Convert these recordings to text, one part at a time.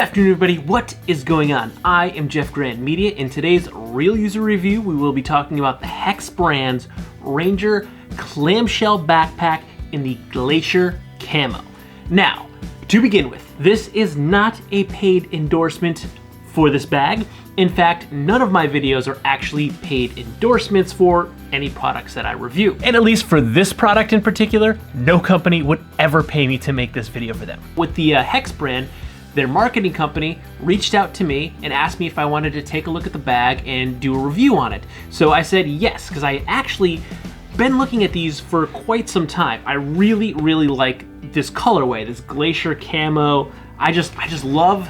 Good afternoon, everybody. What is going on? I am jeffgrantMEDIA. In today's real user review, we will be talking about the Hex Brand's Ranger Clamshell Backpack in the Glacier Camo. Now, to begin with, this is not a paid endorsement for this bag. In fact, none of my videos are actually paid endorsements for any products that I review. And at least for this product in particular, no company would ever pay me to make this video for them. With the Hex Brand, their marketing company reached out to me and asked me if I wanted to take a look at the bag and do a review on it. So I said yes, because I actually been looking at these for quite some time. I really like this colorway, this Glacier Camo. I just love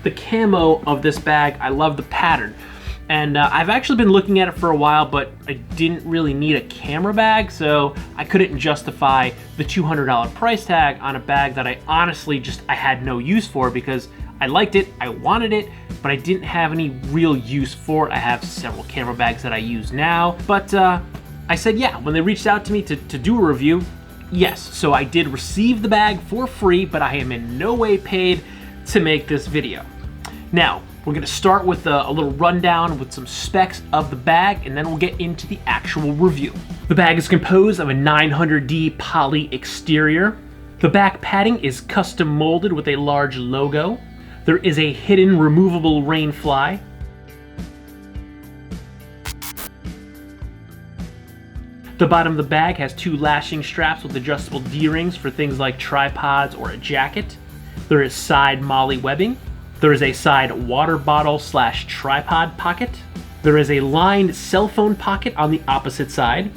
the camo of this bag. I love the pattern. And I've actually been looking at it for a while, but I didn't really need a camera bag, so I couldn't justify the $200 price tag on a bag that I honestly I had no use for, because I liked it, I wanted it, but I didn't have any real use for it. I have several camera bags that I use now, but I said yeah, when they reached out to me to do a review, yes. So I did receive the bag for free, but I am in no way paid to make this video. Now, we're gonna start with a little rundown with some specs of the bag, and then we'll get into the actual review. The bag is composed of a 900D poly exterior. The back padding is custom molded with a large logo. There is a hidden removable rain fly. The bottom of the bag has two lashing straps with adjustable D-rings for things like tripods or a jacket. There is side MOLLE webbing. There is a side water bottle / tripod pocket. There is a lined cell phone pocket on the opposite side.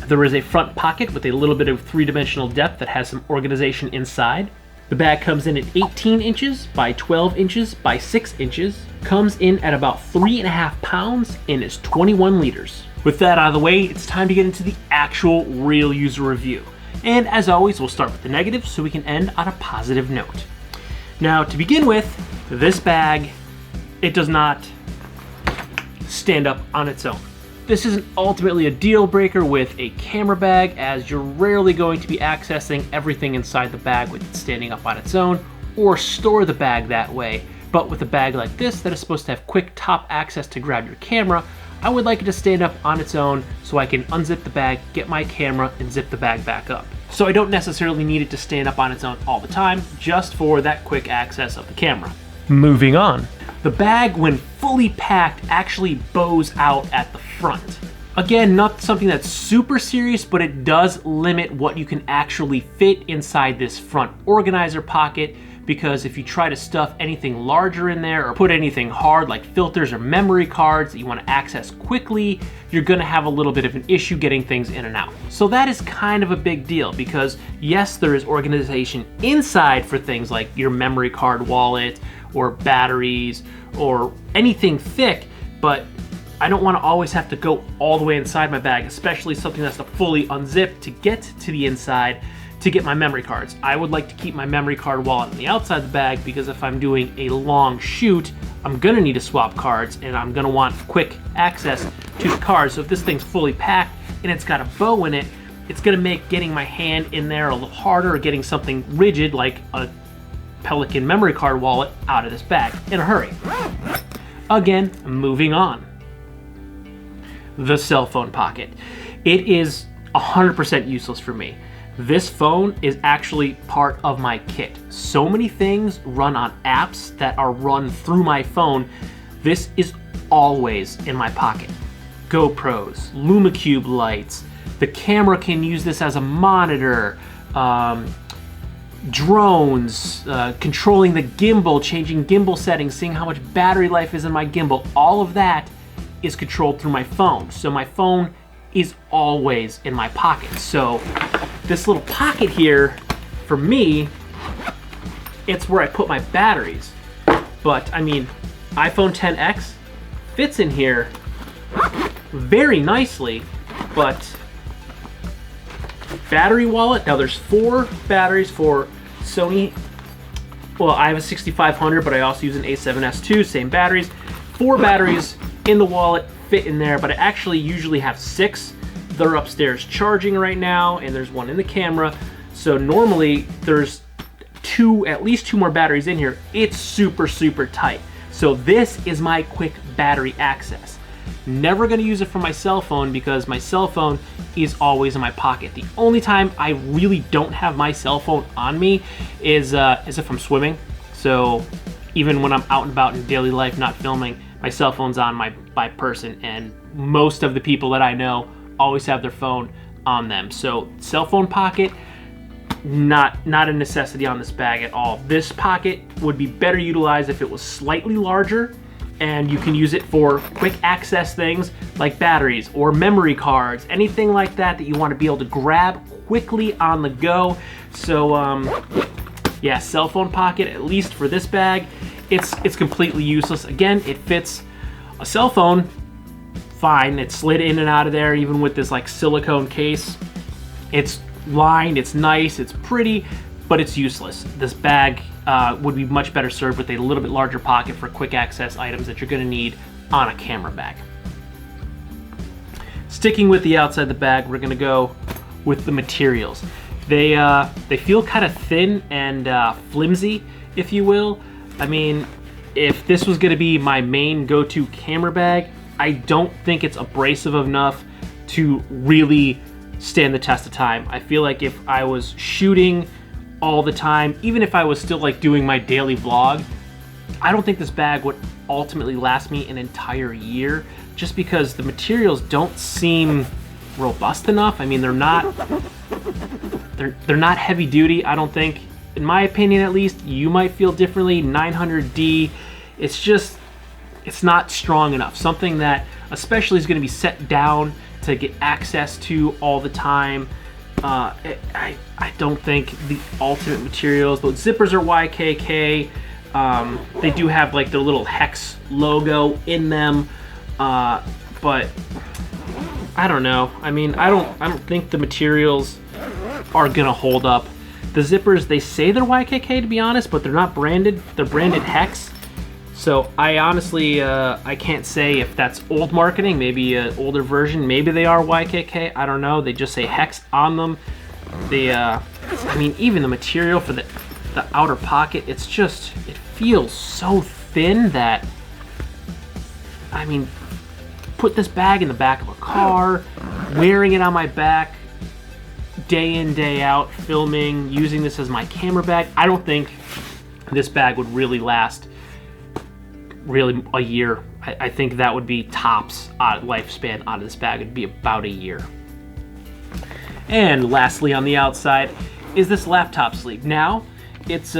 There is a front pocket with a little bit of three-dimensional depth that has some organization inside. The bag comes in at 18 inches by 12 inches by 6 inches, comes in at about 3.5 pounds, and is 21 liters. With that out of the way, it's time to get into the actual real user review. And as always, we'll start with the negatives so we can end on a positive note. Now, to begin with, this bag, it does not stand up on its own. This isn't ultimately a deal breaker with a camera bag, as you're rarely going to be accessing everything inside the bag with it standing up on its own, or store the bag that way. But with a bag like this that is supposed to have quick top access to grab your camera, I would like it to stand up on its own so I can unzip the bag, get my camera, and zip the bag back up. So I don't necessarily need it to stand up on its own all the time, just for that quick access of the camera. Moving on. The bag, when fully packed, actually bows out at the front. Again, not something that's super serious, but it does limit what you can actually fit inside this front organizer pocket, because if you try to stuff anything larger in there or put anything hard like filters or memory cards that you want to access quickly, you're going to have a little bit of an issue getting things in and out. So that is kind of a big deal, because yes, there is organization inside for things like your memory card wallet or batteries or anything thick, but I don't want to always have to go all the way inside my bag, especially something that's to fully unzip to get to the inside to get my memory cards. I would like to keep my memory card wallet on the outside of the bag, because if I'm doing a long shoot, I'm gonna need to swap cards and I'm gonna want quick access to the cards. So if this thing's fully packed and it's got a bow in it, it's gonna make getting my hand in there a little harder, or getting something rigid like a Pelican memory card wallet out of this bag in a hurry. Again, moving on. The cell phone pocket. It is 100% useless for me. This phone is actually part of my kit. So many things run on apps that are run through my phone. This is always in my pocket. GoPros, LumaCube lights, the camera can use this as a monitor, drones, controlling the gimbal, changing gimbal settings, seeing how much battery life is in my gimbal. All of that is controlled through my phone. So my phone is always in my pocket. So this little pocket here, for me, it's where I put my batteries. But I mean, iPhone XS fits in here very nicely, but battery wallet, now there's 4 batteries for Sony. Well, I have a 6500, but I also use an A7S II, same batteries. 4 batteries in the wallet fit in there, but I actually usually have 6. They're upstairs charging right now, and there's one in the camera. So normally there's at least two more batteries in here, it's super, super tight. So this is my quick battery access. Never gonna use it for my cell phone because my cell phone is always in my pocket. The only time I really don't have my cell phone on me is if I'm swimming. So even when I'm out and about in daily life, not filming, my cell phone's on my person, and most of the people that I know always have their phone on them. So cell phone pocket, not a necessity on this bag at all. This pocket would be better utilized if it was slightly larger, and you can use it for quick access things like batteries or memory cards, anything like that you want to be able to grab quickly on the go. So yeah, cell phone pocket, at least for this bag, it's completely useless. Again, it fits a cell phone fine. It's slid in and out of there, even with this like silicone case. It's lined, it's nice, it's pretty, but it's useless. This bag would be much better served with a little bit larger pocket for quick access items that you're gonna need on a camera bag. Sticking with the outside of the bag, we're gonna go with the materials. They feel kind of thin and flimsy, if you will. I mean, if this was gonna be my main go-to camera bag, I don't think it's abrasive enough to really stand the test of time. I feel like if I was shooting all the time, even if I was still like doing my daily vlog, I don't think this bag would ultimately last me an entire year, just because the materials don't seem robust enough. I mean, they're not heavy duty, I don't think. In my opinion, at least. You might feel differently. 900D, it's not strong enough. Something that especially is going to be set down to get access to all the time. I don't think the ultimate materials. Those zippers are YKK. They do have like their little Hex logo in them, but I don't know. I mean, I don't think the materials are gonna hold up. The zippers, they say they're YKK to be honest, but they're not branded. They're branded Hex. So I honestly, I can't say if that's old marketing, maybe an older version, maybe they are YKK, I don't know. They just say Hex on them. I mean, even the material for the outer pocket, it feels so thin that, I mean, put this bag in the back of a car, wearing it on my back, day in, day out, filming, using this as my camera bag. I don't think this bag would really last really a year. I think that would be tops lifespan out of this bag. It'd be about a year. And lastly, on the outside is this laptop sleeve. Now, it's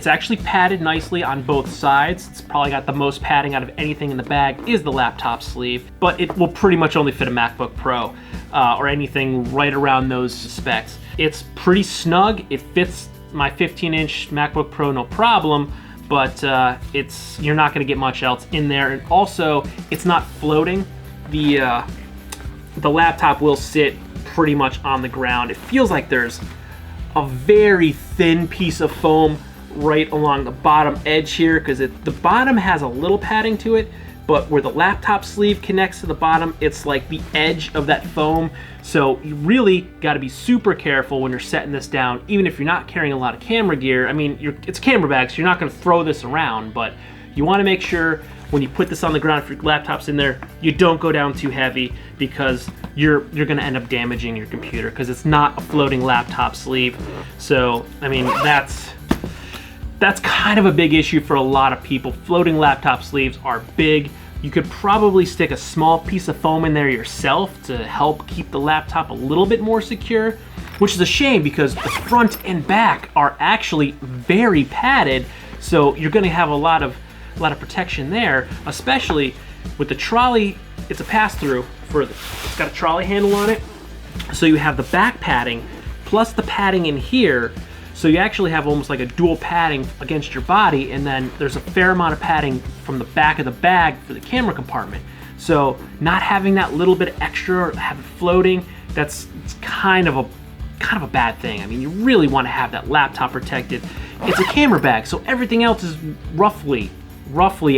actually padded nicely on both sides. It's probably got the most padding out of anything in the bag is the laptop sleeve, but it will pretty much only fit a MacBook Pro or anything right around those specs. It's pretty snug. It fits my 15-inch MacBook Pro no problem, but you're not gonna get much else in there. And also, it's not floating. The laptop will sit pretty much on the ground. It feels like there's a very thin piece of foam right along the bottom edge here, because the bottom has a little padding to it, but where the laptop sleeve connects to the bottom, it's like the edge of that foam. So you really got to be super careful when you're setting this down, even if you're not carrying a lot of camera gear. I mean, it's a camera bag, so you're not going to throw this around, but you want to make sure when you put this on the ground, if your laptop's in there, you don't go down too heavy, because you're going to end up damaging your computer, because it's not a floating laptop sleeve. So, I mean, that's kind of a big issue for a lot of people. Floating laptop sleeves are big. You could probably stick a small piece of foam in there yourself to help keep the laptop a little bit more secure, which is a shame because the front and back are actually very padded, so you're going to have a lot of protection there, especially with the trolley. It's a pass-through it's got a trolley handle on it, so you have the back padding plus the padding in here, so you actually have almost like a dual padding against your body, and then there's a fair amount of padding from the back of the bag for the camera compartment. So not having that little bit of extra or have it floating, it's kind of a bad thing. I mean, you really want to have that laptop protected. It's a camera bag, so everything else is roughly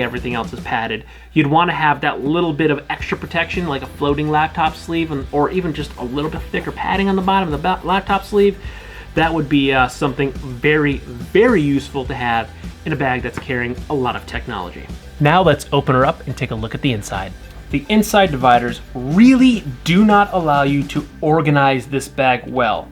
everything else is padded. You'd want to have that little bit of extra protection, like a floating laptop sleeve, or even just a little bit thicker padding on the bottom of the laptop sleeve. that would be something very, very useful to have in a bag that's carrying a lot of technology. Now let's open her up and take a look at the inside. The inside dividers really do not allow you to organize this bag well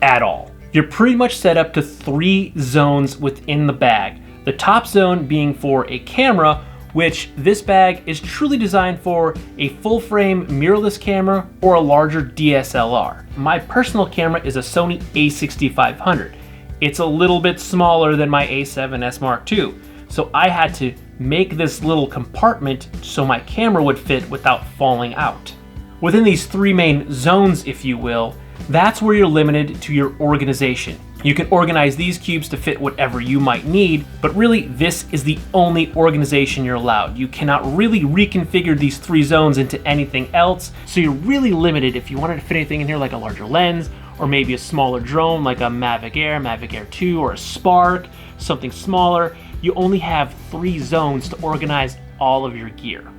at all. You're pretty much set up to 3 zones within the bag. The top zone being for a camera, which this bag is truly designed for a full frame mirrorless camera or a larger DSLR. My personal camera is a Sony a6500. It's a little bit smaller than my a7S Mark II, so I had to make this little compartment so my camera would fit without falling out. Within these 3 main zones, if you will, that's where you're limited to your organization. You can organize these cubes to fit whatever you might need, but really this is the only organization you're allowed. You cannot really reconfigure these 3 zones into anything else, so you're really limited if you wanted to fit anything in here like a larger lens, or maybe a smaller drone like a Mavic Air, Mavic Air 2, or a Spark, something smaller. You only have 3 zones to organize all of your gear.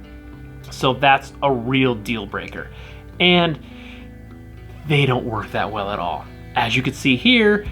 So that's a real deal breaker. And they don't work that well at all. As you can see here,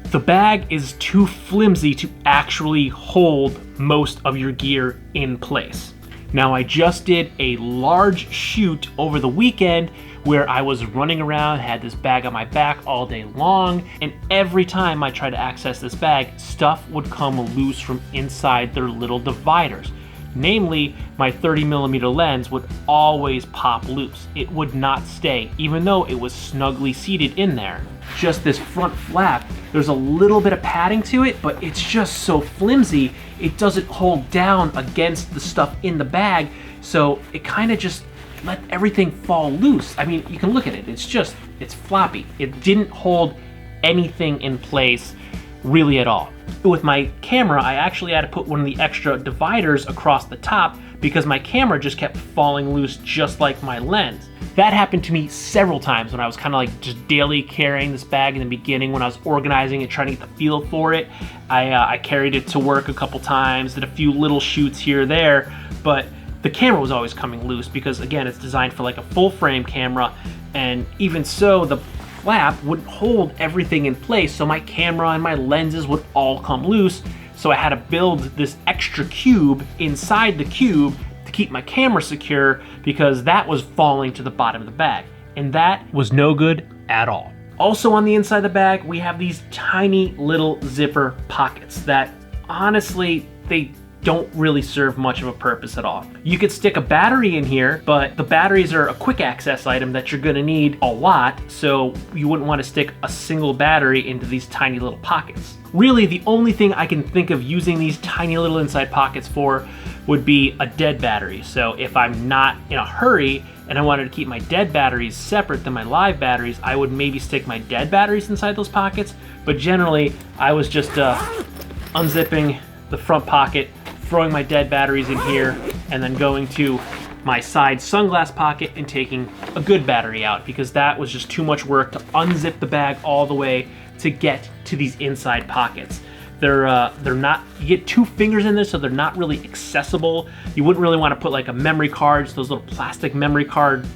the bag is too flimsy to actually hold most of your gear in place. Now, I just did a large shoot over the weekend where I was running around, had this bag on my back all day long, and every time I tried to access this bag, stuff would come loose from inside their little dividers. Namely, my 30mm lens would always pop loose. It would not stay, even though it was snugly seated in there. Just this front flap, there's a little bit of padding to it, but it's just so flimsy, it doesn't hold down against the stuff in the bag, so it kind of just let everything fall loose. I mean, you can look at it, it's floppy. It didn't hold anything in place really at all. With my camera, I actually had to put one of the extra dividers across the top because my camera just kept falling loose just like my lens. That happened to me several times when I was kind of like just daily carrying this bag in the beginning when I was organizing and trying to get the feel for it. I carried it to work a couple times, did a few little shoots here or there, but the camera was always coming loose because, again, it's designed for like a full frame camera, and even so, the flap wouldn't hold everything in place, so my camera and my lenses would all come loose. So I had to build this extra cube inside the cube to keep my camera secure because that was falling to the bottom of the bag, and that was no good at all. Also on the inside of the bag, we have these tiny little zipper pockets that honestly, they don't really serve much of a purpose at all. You could stick a battery in here, but the batteries are a quick access item that you're gonna need a lot, so you wouldn't want to stick a single battery into these tiny little pockets. Really, the only thing I can think of using these tiny little inside pockets for would be a dead battery. So if I'm not in a hurry and I wanted to keep my dead batteries separate than my live batteries, I would maybe stick my dead batteries inside those pockets, but generally I was just unzipping the front pocket, throwing my dead batteries in here, and then going to my side sunglass pocket and taking a good battery out because that was just too much work to unzip the bag all the way to get to these inside pockets. They're not, you get 2 fingers in this, so they're not really accessible. You wouldn't really want to put like a memory card, those little plastic memory card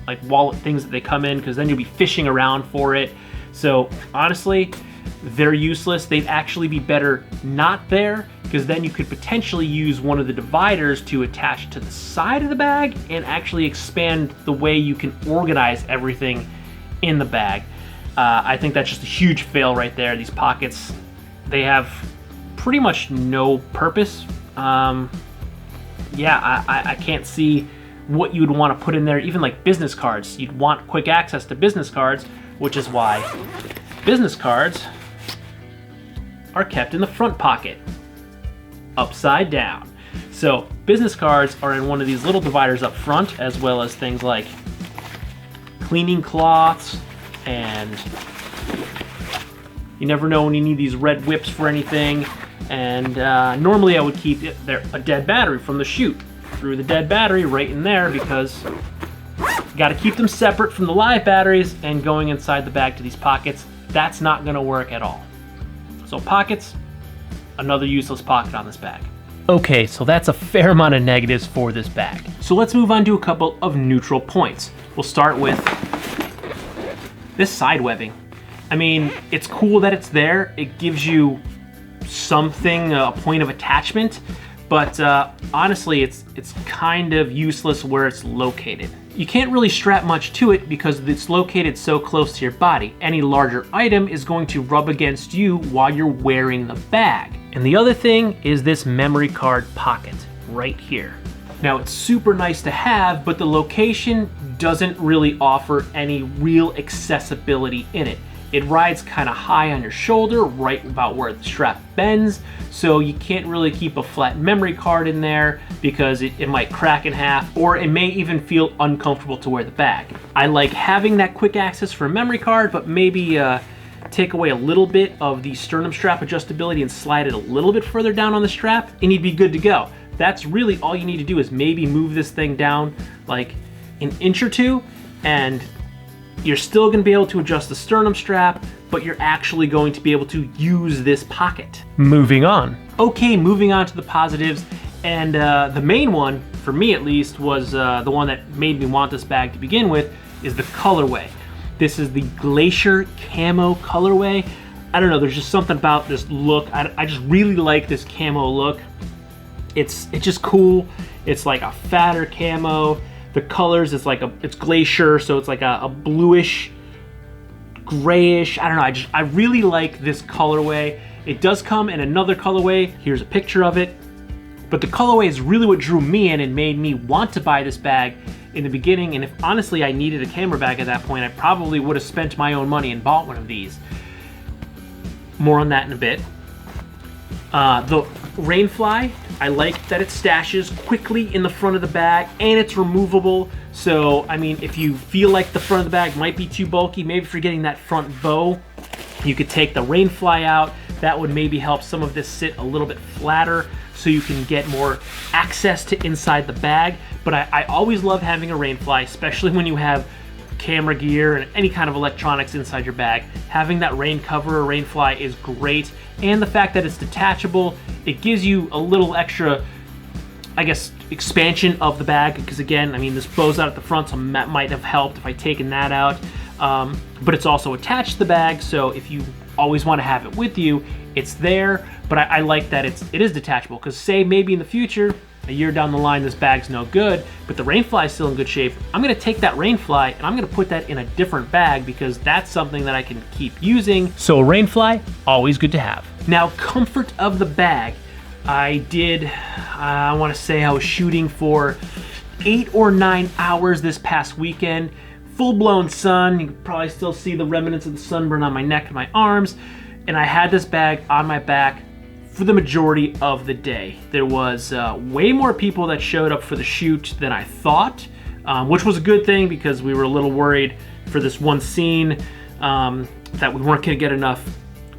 like wallet things that they come in, because then you'll be fishing around for it. So honestly, they're useless. They'd actually be better not there, because then you could potentially use one of the dividers to attach to the side of the bag and actually expand the way you can organize everything in the bag. I think that's just a huge fail right there. These pockets, they have pretty much no purpose. Yeah, I can't see what you'd want to put in there. Even like business cards, you'd want quick access to business cards, which is why business cards are kept in the front pocket, upside down. So business cards are in one of these little dividers up front, as well as things like cleaning cloths, and you never know when you need these red whips for anything. And normally I would keep a dead battery from the shoot. Threw the dead battery right in there because you got to keep them separate from the live batteries, and going inside the bag to these pockets, that's not going to work at all. So pockets, another useless pocket on this bag. Okay, so that's a fair amount of negatives for this bag. So let's move on to a couple of neutral points. We'll start with this side webbing. I mean, it's cool that it's there. It gives you something, a point of attachment, but honestly, it's kind of useless where it's located. You can't really strap much to it because it's located so close to your body. Any larger item is going to rub against you while you're wearing the bag. And the other thing is this memory card pocket right here. Now, it's super nice to have, but the location doesn't really offer any real accessibility in it. It rides kind of high on your shoulder, right about where the strap bends, so you can't really keep a flat memory card in there because it might crack in half, or it may even feel uncomfortable to wear the bag. I like having that quick access for a memory card, but maybe take away a little bit of the sternum strap adjustability and slide it a little bit further down on the strap, and you'd be good to go. That's really all you need to do, is maybe move this thing down like an inch or two, and you're still going to be able to adjust the sternum strap, but you're actually going to be able to use this pocket. Moving on. Okay, moving on to the positives, and the main one, for me at least, was the one that made me want this bag to begin with, is the colorway. This is the Glacier Camo colorway. I don't know, there's just something about this look. I just really like this camo look. It's just cool. It's like a fatter camo. The colors, it's glacier, so it's like a bluish, grayish. I don't know. I really like this colorway. It does come in another colorway. Here's a picture of it. But the colorway is really what drew me in and made me want to buy this bag in the beginning. And if honestly I needed a camera bag at that point, I probably would have spent my own money and bought one of these. More on that in a bit. The Rainfly, I like that it stashes quickly in the front of the bag and it's removable. So, I mean, if you feel like the front of the bag might be too bulky, maybe if you're getting that front bow, you could take the Rainfly out. That would maybe help some of this sit a little bit flatter so you can get more access to inside the bag. But I always love having a Rainfly, especially when you have camera gear and any kind of electronics inside your bag. Having that rain cover or Rainfly is great, and the fact that it's detachable, it gives you a little extra, I guess, expansion of the bag, because again, I mean, this bows out at the front, so that might have helped if I'd taken that out, but it's also attached to the bag, so if you always want to have it with you, it's there. But I like that it is detachable, because say maybe in the future, a year down the line, this bag's no good, but the Rainfly is still in good shape. I'm gonna take that Rainfly and I'm gonna put that in a different bag because that's something that I can keep using. So a Rainfly, always good to have. Now, comfort of the bag. I wanna say I was shooting for 8 or 9 hours this past weekend. Full-blown sun. You can probably still see the remnants of the sunburn on my neck and my arms. And I had this bag on my back for the majority of the day. There was way more people that showed up for the shoot than I thought, which was a good thing because we were a little worried for this one scene that we weren't gonna get enough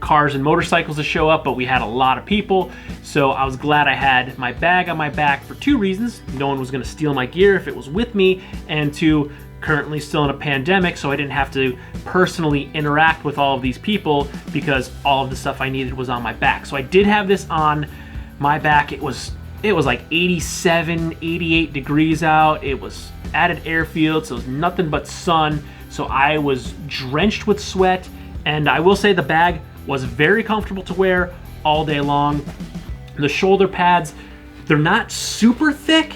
cars and motorcycles to show up, but we had a lot of people. So I was glad I had my bag on my back for 2 reasons. No one was gonna steal my gear if it was with me, and 2, currently still in a pandemic, so I didn't have to personally interact with all of these people because all of the stuff I needed was on my back. So I did have this on my back. It was like 87, 88 degrees out. It was at an airfield, so it was nothing but sun. So I was drenched with sweat, and I will say the bag was very comfortable to wear all day long. The shoulder pads, they're not super thick,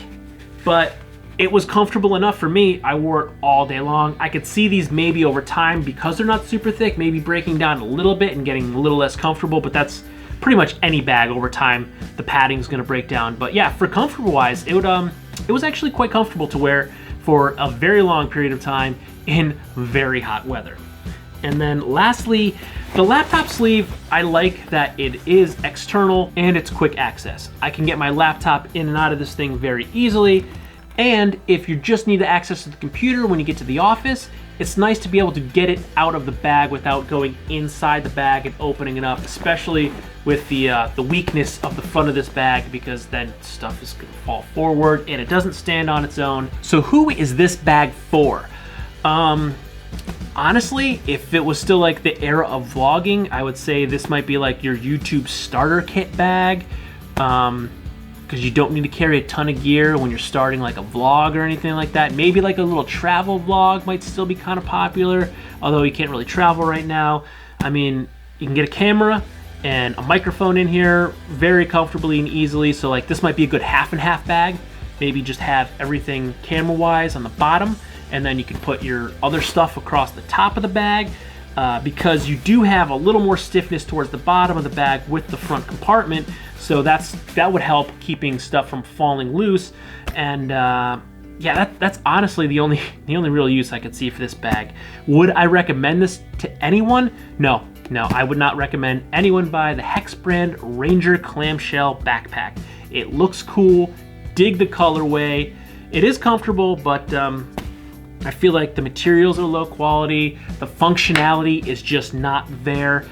but it was comfortable enough for me. I wore it all day long. I could see these maybe over time, because they're not super thick, maybe breaking down a little bit and getting a little less comfortable, but that's pretty much any bag over time. The padding is gonna break down. But yeah, for comfortable wise, it was actually quite comfortable to wear for a very long period of time in very hot weather. And then lastly, the laptop sleeve, I like that it is external and it's quick access. I can get my laptop in and out of this thing very easily. And if you just need the access to the computer when you get to the office, it's nice to be able to get it out of the bag without going inside the bag and opening it up, especially with the weakness of the front of this bag, because then stuff is gonna fall forward and it doesn't stand on its own. So who is this bag for? Honestly, if it was still like the era of vlogging, I would say this might be like your YouTube starter kit bag. Because you don't need to carry a ton of gear when you're starting like a vlog or anything like that. Maybe like a little travel vlog might still be kind of popular, although you can't really travel right now. I mean, you can get a camera and a microphone in here very comfortably and easily. So like this might be a good half and half bag. Maybe just have everything camera wise on the bottom, and then you can put your other stuff across the top of the bag, because you do have a little more stiffness towards the bottom of the bag with the front compartment. So that would help keeping stuff from falling loose. And yeah, that's honestly the only real use I could see for this bag. Would I recommend this to anyone? No, I would not recommend anyone buy the Hex Brand Ranger Clamshell Backpack. It looks cool, dig the colorway. It is comfortable, but I feel like the materials are low quality. The functionality is just not there.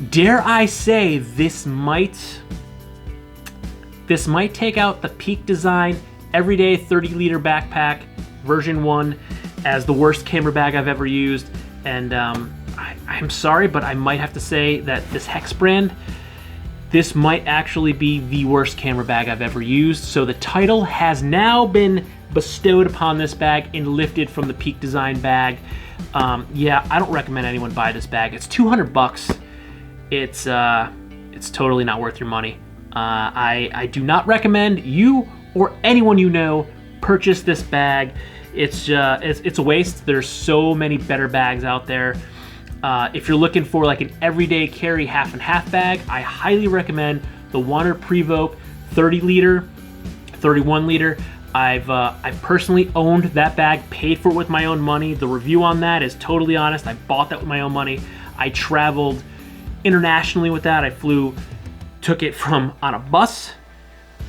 Dare I say this might take out the Peak Design Everyday 30-liter backpack version 1 as the worst camera bag I've ever used. And I'm sorry, but I might have to say that this Hex Brand, this might actually be the worst camera bag I've ever used. So the title has now been bestowed upon this bag and lifted from the Peak Design bag. Yeah, I don't recommend anyone buy this bag. It's 200 bucks. It's totally not worth your money. I do not recommend you or anyone you know purchase this bag. It's a waste. There's so many better bags out there. If you're looking for like an everyday carry half and half bag, I highly recommend the Wander Prevoke 30-liter, 31-liter. I've personally owned that bag, paid for it with my own money. The review on that is totally honest. I bought that with my own money. I traveled internationally with that. I took it from on a bus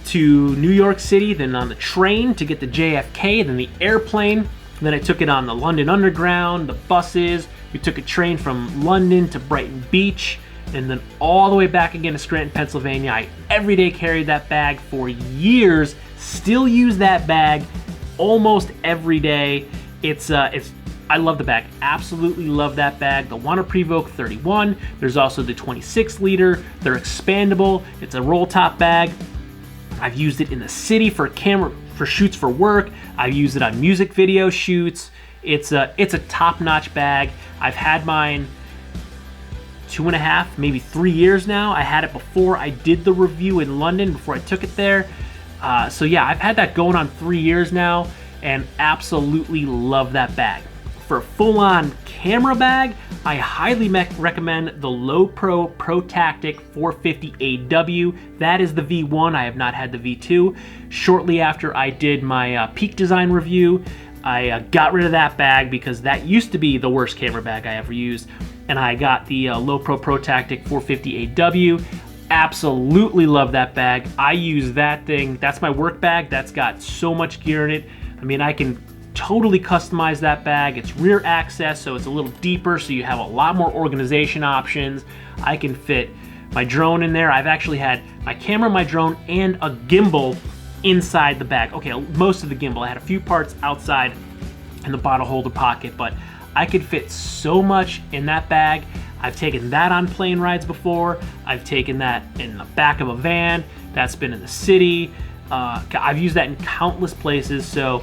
to New York City, then on the train to get to JFK, then the airplane. Then I took it on the London Underground, the buses. We took a train from London to Brighton Beach, and then all the way back again to Scranton, Pennsylvania. I every day carried that bag for years. Still use that bag almost every day. I love the bag. Absolutely love that bag. The Wander Prevoke 31. There's also the 26-liter. They're expandable. It's a roll top bag. I've used it in the city for shoots for work. I've used it on music video shoots. It's a top-notch bag. I've had mine 2.5, maybe 3 years now. I had it before I did the review in London, before I took it there. So yeah, I've had that going on 3 years now, and absolutely love that bag. For a full-on camera bag, I highly recommend the Low Pro Tactic 450 AW. That is the V1. I have not had the V2. Shortly after I did my Peak Design review, I got rid of that bag because that used to be the worst camera bag I ever used, and I got the Low Pro Tactic 450 AW. Absolutely love that bag. I use that thing. That's my work bag. That's got so much gear in it. I mean, I can totally customize that bag. It's rear access, so it's a little deeper, so you have a lot more organization options. I can fit my drone in there. I've actually had my camera, my drone, and a gimbal inside the bag. Okay, most of the gimbal. I had a few parts outside in the bottle holder pocket, but I could fit so much in that bag. I've taken that on plane rides before. I've taken that in the back of a van. That's been in the city. I've used that in countless places. So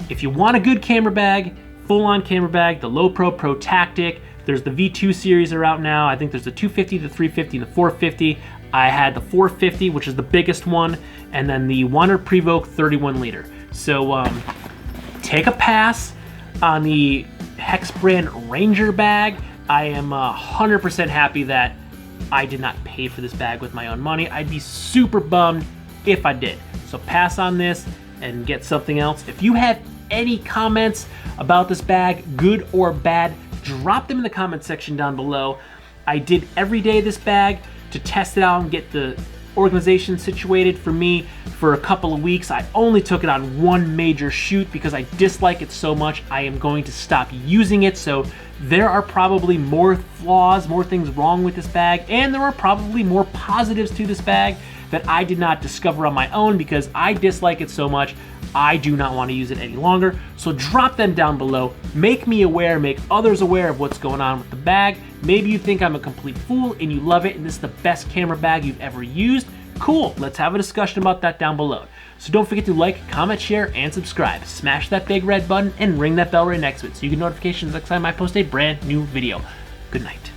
if you want a good camera bag, full-on camera bag, the Low Pro Tactic. There's the V2 series are out now. I think there's the 250, the 350, and the 450. I had the 450, which is the biggest one, and then the Wander Prevoke 31-liter. So take a pass on the Hex Brand Ranger bag. I am 100% happy that I did not pay for this bag with my own money. I'd be super bummed if I did. So pass on this and get something else. If you have any comments about this bag, good or bad, drop them in the comment section down below. I did every day this bag to test it out and get the organization situated for me for a couple of weeks. I only took it on one major shoot because I dislike it so much. I am going to stop using it. So there are probably more flaws, more things wrong with this bag, and there are probably more positives to this bag that I did not discover on my own because I dislike it so much. I do not want to use it any longer. So drop them down below. Make me aware, make others aware of what's going on with the bag. Maybe you think I'm a complete fool and you love it and this is the best camera bag you've ever used. Cool, let's have a discussion about that down below. So don't forget to like, comment, share, and subscribe. Smash that big red button and ring that bell right next to it so you get notifications next time I post a brand new video. Good night.